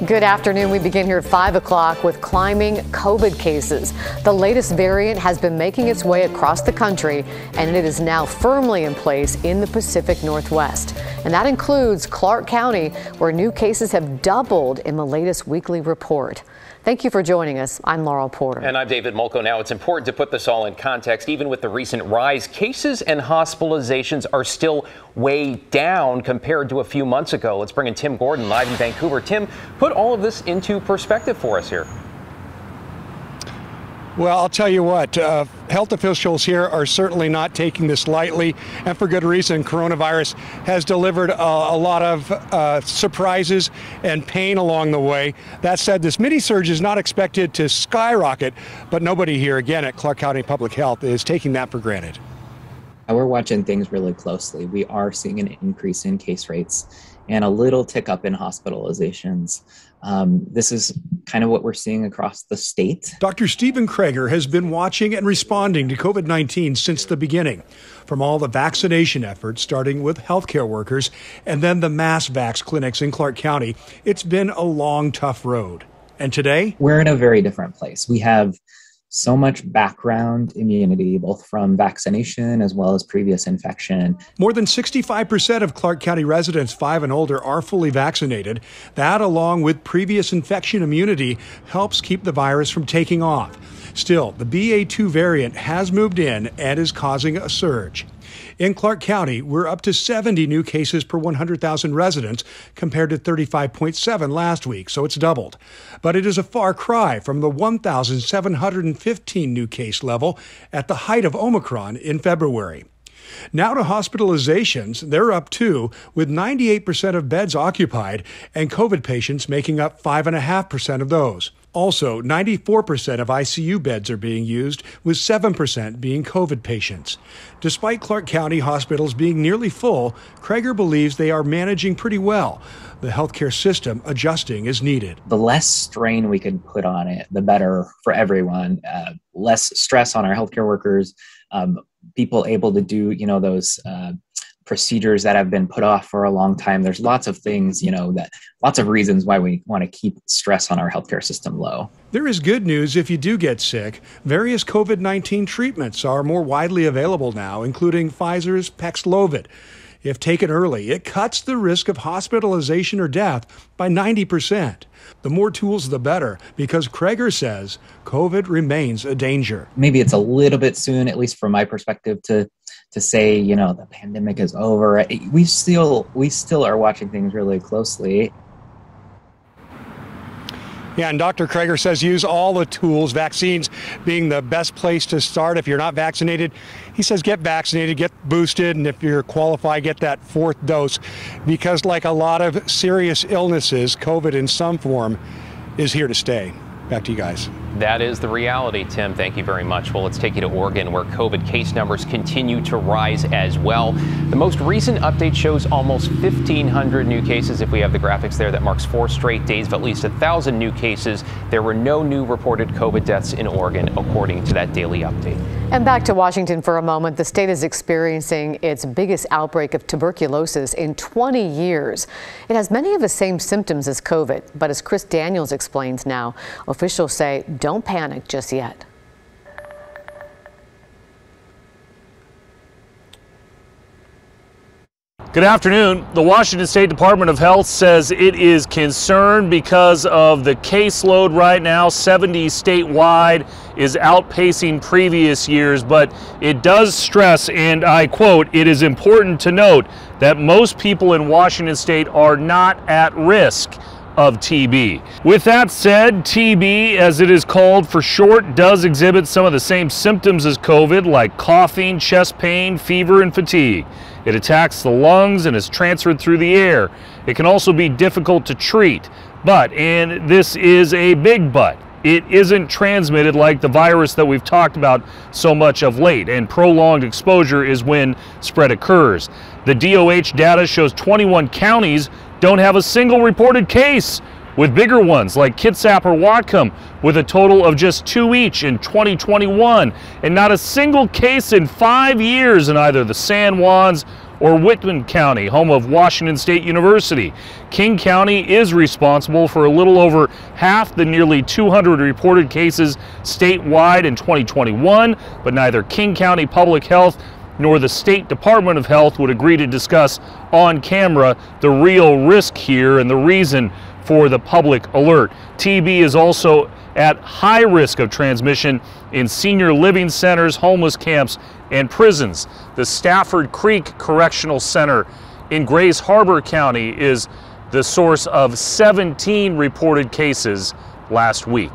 Good afternoon. We begin here at 5 o'clock with climbing COVID cases. The latest variant has been making its way across the country, and it is now firmly in place in the Pacific Northwest. And that includes Clark County, where new cases have doubled in the latest weekly report. Thank you for joining us. I'm Laurel Porter. And I'm David Molko. Now, it's important to put this all in context. Even with the recent rise, cases and hospitalizations are still way down compared to a few months ago. Let's bring in Tim Gordon live in Vancouver. Tim, put all of this into perspective for us here. Well, I'll tell you what, health officials here are certainly not taking this lightly, and for good reason. Coronavirus has delivered a lot of surprises and pain along the way. That said, this mini surge is not expected to skyrocket, but nobody here, again, at Clark County Public Health is taking that for granted. We're watching things really closely. We are seeing an increase in case rates and a little tick up in hospitalizations. This is kind of what we're seeing across the state. Dr. Stephen Krager has been watching and responding to COVID-19 since the beginning, from all the vaccination efforts, starting with healthcare workers and then the mass vax clinics in Clark County. It's been a long, tough road. And today, we're in a very different place. We have so much background immunity, both from vaccination as well as previous infection. More than 65% of Clark County residents 5 and older are fully vaccinated. That, along with previous infection immunity, helps keep the virus from taking off. Still, the BA.2 variant has moved in and is causing a surge. In Clark County, we're up to 70 new cases per 100,000 residents compared to 35.7 last week, so it's doubled. But it is a far cry from the 1,715 new case level at the height of Omicron in February. Now to hospitalizations, they're up too, with 98% of beds occupied and COVID patients making up 5.5% of those. Also, 94% of ICU beds are being used, with 7% being COVID patients. Despite Clark County hospitals being nearly full, Krager believes they are managing pretty well. The healthcare system adjusting is needed. The less strain we can put on it, the better for everyone. Less stress on our healthcare workers, people able to do, those procedures that have been put off for a long time. There's lots of things, lots of reasons why we want to keep stress on our healthcare system low. There is good news if you do get sick. Various COVID-19 treatments are more widely available now, including Pfizer's Paxlovid. If taken early, it cuts the risk of hospitalization or death by 90%. The more tools, the better, because Krager says COVID remains a danger. Maybe it's a little bit soon, at least from my perspective, to say, the pandemic is over. We still are watching things really closely. Yeah, and Dr. Krager says use all the tools, vaccines being the best place to start. If you're not vaccinated, he says get vaccinated, get boosted, and if you're qualified, get that 4th dose, because like a lot of serious illnesses, COVID in some form is here to stay. Back to you guys. That is the reality, Tim. Thank you very much. Well, let's take you to Oregon, where COVID case numbers continue to rise as well. The most recent update shows almost 1,500 new cases. If we have the graphics there, that marks 4 straight days of at least 1,000 new cases. There were no new reported COVID deaths in Oregon, according to that daily update. And back to Washington for a moment. The state is experiencing its biggest outbreak of tuberculosis in 20 years. It has many of the same symptoms as COVID, but as Chris Daniels explains now, officials say don't panic just yet. Good afternoon. The Washington State Department of Health says it is concerned because of the caseload right now. 70 statewide is outpacing previous years, but it does stress, and I quote, "It is important to note that most people in Washington State are not at risk of TB. With that said, TB, as it is called for short, does exhibit some of the same symptoms as COVID, like coughing, chest pain, fever, and fatigue. It attacks the lungs and is transferred through the air. It can also be difficult to treat, but, and this is a big but, it isn't transmitted like the virus that we've talked about so much of late, and prolonged exposure is when spread occurs. The DOH data shows 21 counties don't have a single reported case, with bigger ones like Kitsap or Whatcom with a total of just 2 each in 2021, and not a single case in 5 years in either the San Juans Or Whitman County, home of Washington State University. King County is responsible for a little over half the nearly 200 reported cases statewide in 2021, but neither King County Public Health nor the State Department of Health would agree to discuss on camera the real risk here and the reason for the public alert. TB is also at high risk of transmission in senior living centers, homeless camps, and prisons. The Stafford Creek Correctional Center in Grays Harbor County is the source of 17 reported cases last week.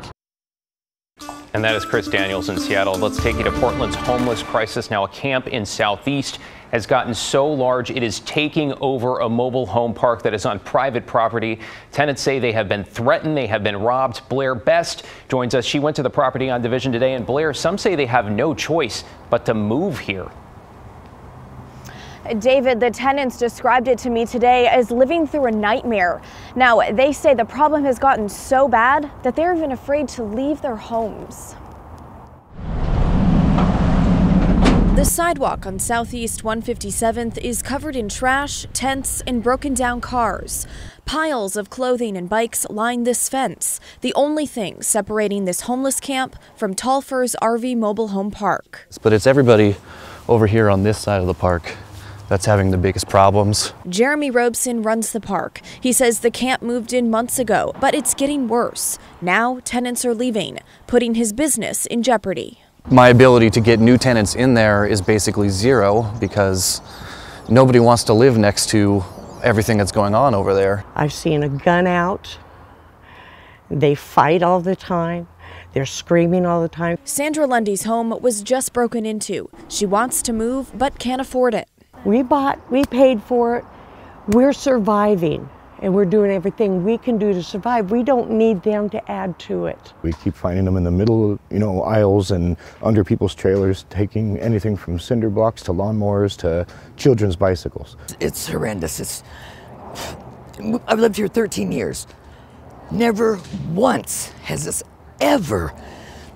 And that is Chris Daniels in Seattle. Let's take you to Portland's homeless crisis. Now, a camp in Southeast has gotten so large it is taking over a mobile home park that is on private property. Tenants say they have been threatened, they have been robbed. Blair Best joins us. She went to the property on Division today. And Blair, some say they have no choice but to move here. David, the tenants described it to me today as living through a nightmare. Now, they say the problem has gotten so bad that they're even afraid to leave their homes. The sidewalk on Southeast 157th is covered in trash, tents, and broken down cars. Piles of clothing and bikes line this fence, the only thing separating this homeless camp from Tall Firs RV mobile home park. But it's everybody over here on this side of the park that's having the biggest problems. Jeremy Robeson runs the park. He says the camp moved in months ago, but it's getting worse. Now tenants are leaving, putting his business in jeopardy. My ability to get new tenants in there is basically zero because nobody wants to live next to everything that's going on over there. I've seen a gun out. They fight all the time. They're screaming all the time. Sandra Lundy's home was just broken into. She wants to move but can't afford it. We paid for it. We're surviving, and we're doing everything we can do to survive. We don't need them to add to it. We keep finding them in the middle, aisles and under people's trailers, taking anything from cinder blocks to lawnmowers to children's bicycles. It's horrendous. I've lived here 13 years. Never once has this ever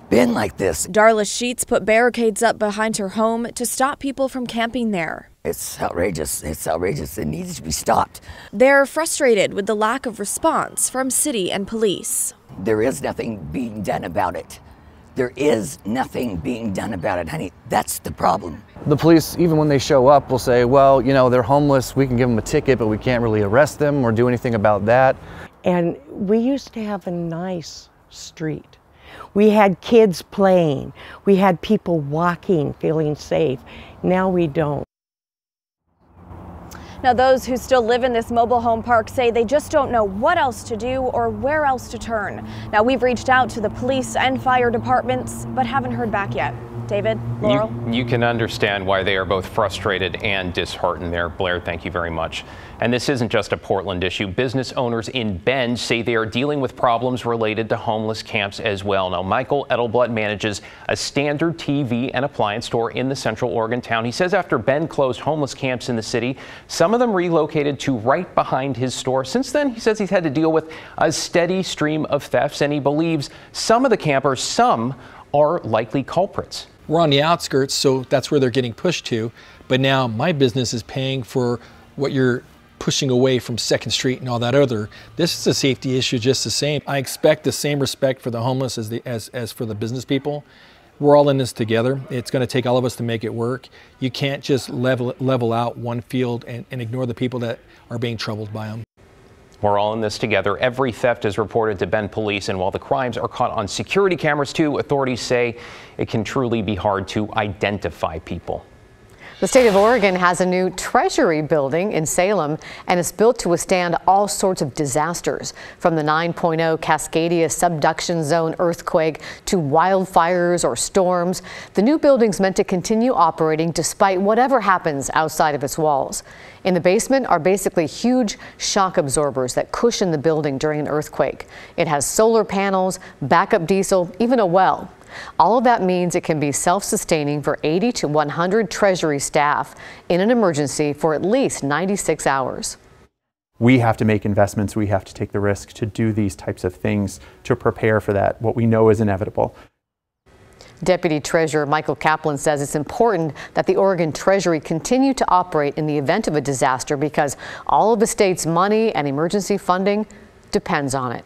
been like this. Darla Sheets put barricades up behind her home to stop people from camping there. It's outrageous. It's outrageous. It needs to be stopped. They're frustrated with the lack of response from city and police. There is nothing being done about it. There is nothing being done about it, honey. That's the problem. The police, even when they show up, will say, well, they're homeless. We can give them a ticket, but we can't really arrest them or do anything about that. And we used to have a nice street. We had kids playing. We had people walking, feeling safe. Now we don't. Now, those who still live in this mobile home park say they just don't know what else to do or where else to turn. Now, we've reached out to the police and fire departments, but haven't heard back yet. David, Laurel? You can understand why they are both frustrated and disheartened there. Blair, thank you very much. And this isn't just a Portland issue. Business owners in Bend say they are dealing with problems related to homeless camps as well. Now, Michael Edelblatt manages a standard TV and appliance store in the Central Oregon town. He says after Bend closed homeless camps in the city, some of them relocated to right behind his store. Since then, he says he's had to deal with a steady stream of thefts, and he believes some of the campers, are likely culprits. We're on the outskirts, so that's where they're getting pushed to. But now my business is paying for what you're pushing away from 2nd Street and all that other. This is a safety issue just the same. I expect the same respect for the homeless as for the business people. We're all in this together. It's going to take all of us to make it work. You can't just level out one field and ignore the people that are being troubled by them. We're all in this together. Every theft is reported to Bend police, and while the crimes are caught on security cameras too, authorities say it can truly be hard to identify people. The state of Oregon has a new Treasury building in Salem, and it's built to withstand all sorts of disasters, from the 9.0 Cascadia subduction zone earthquake to wildfires or storms. The new building's meant to continue operating despite whatever happens outside of its walls. In the basement are basically huge shock absorbers that cushion the building during an earthquake. It has solar panels, backup diesel, even a well. All of that means it can be self-sustaining for 80 to 100 Treasury staff in an emergency for at least 96 hours. We have to make investments. We have to take the risk to do these types of things to prepare for that, what we know is inevitable. Deputy Treasurer Michael Kaplan says it's important that the Oregon Treasury continue to operate in the event of a disaster because all of the state's money and emergency funding depends on it.